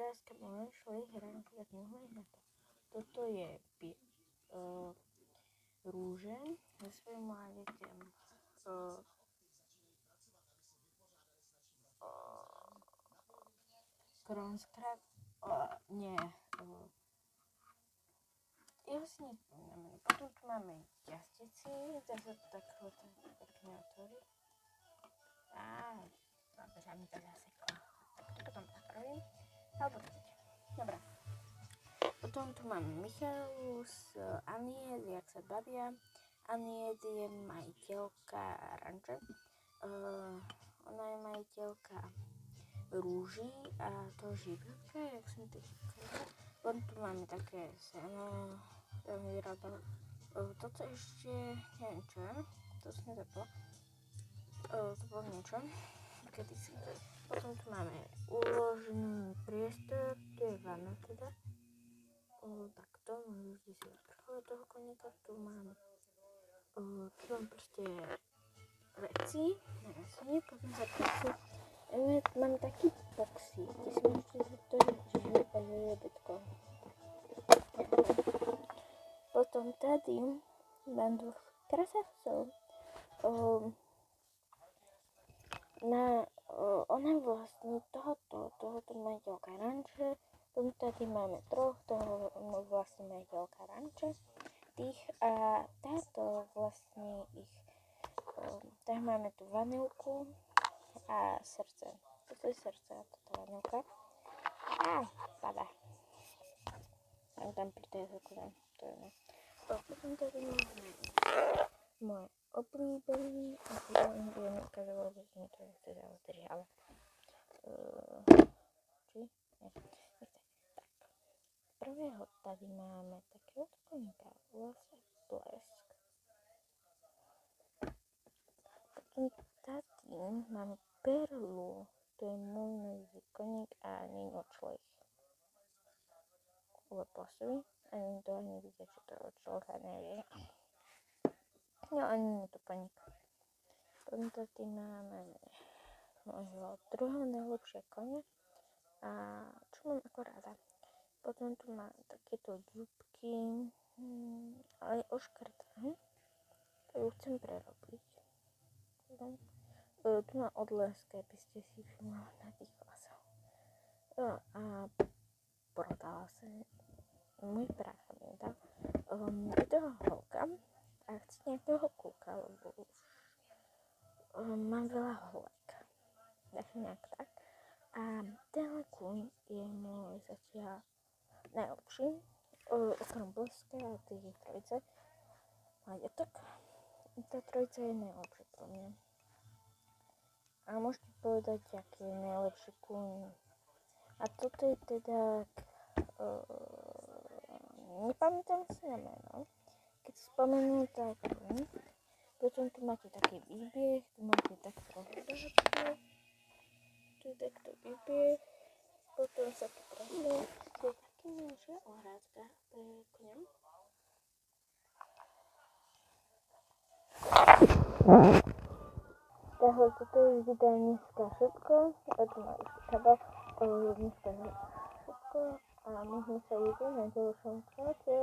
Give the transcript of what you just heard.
teraz keby sme šli hrať, tak mohli na to. Toto je rúže so svojím mládeťem. Kronskrab, nie, ja si nespomínam. Potom tu máme jazdeci, zase to tak pekne otvorí. Dobre, že mi to zaseklo. Tak to potom napravím. Alebo to bude. Dobre. Potom tu máme Michalus, Aniet, jak sa bavia. Aniet je majiteľka ranče. Ona je majiteľka rúží a to živľatka, jak som to říkala. Potom tu máme také seno, toto ešte, neviem čo je, to som nezapala. To bolo niečo, kedysi. Potom tu máme uložený priestor, tu je vana teda. Takto, môžete si odprchovať toho koníka, tu máme proste veci, potom za to mám taký boxy, kde si môžete zatočiť žilbetko. Potom tady mám dvoch krasavcov. Ona vlastní tohoto majiteľka ranče, potom tady máme troch, toho vlastní majiteľka ranče, tých a táto vlastní ich, tak máme tu vanilku a srdce. Toto je srdce a toto vanilka. Pada. Tam pri tej zakladám, to je ne. Potom tady máme moje oblíbený a potom budem ukázať vôbec mi to nechce zaostriť, ale či? Nechce. Tak. Prvého tady máme takého koníka, vlastne blesk. Potom tady máme perlu, to je môj nový koník a ninočlech. Ovo je plastový, ani to nevidíte, čo to je od človeka, nevie. No ani nie to koník. Potom tady máme môjho druhého najlepšie konia a čo mám ako rada. Potom tu mám takéto dúbky, ale oškrtané. To ju chcem prerobiť. Tu má odleské, aby ste si všimli na tých vlasov. A prodala sa môj prácha mi dal. Je toho holka a chci nejakého kúka, lebo už mám veľa holek. Takže nejak tak. A ten kúň je môj zatiaľ najlepší. Okrem bleska a tých trojice. Majetok. Tá trojica je najlepšia pro mňa. A môžete povedať, aký je najlepší kúň. A toto je teda nepamätám si na meno. Keď si spomenú, tak potom tu máte taký výbieh, tu máte takto rozdáčku, tu je takto výbieh, potom sa tu prehne, tu je taký menšia ohrádka pre koňa. Takže toto je videa dneska všetko, a tu má ešte kabel, dneska všetko. A my sme sa videli na ďalšom čate.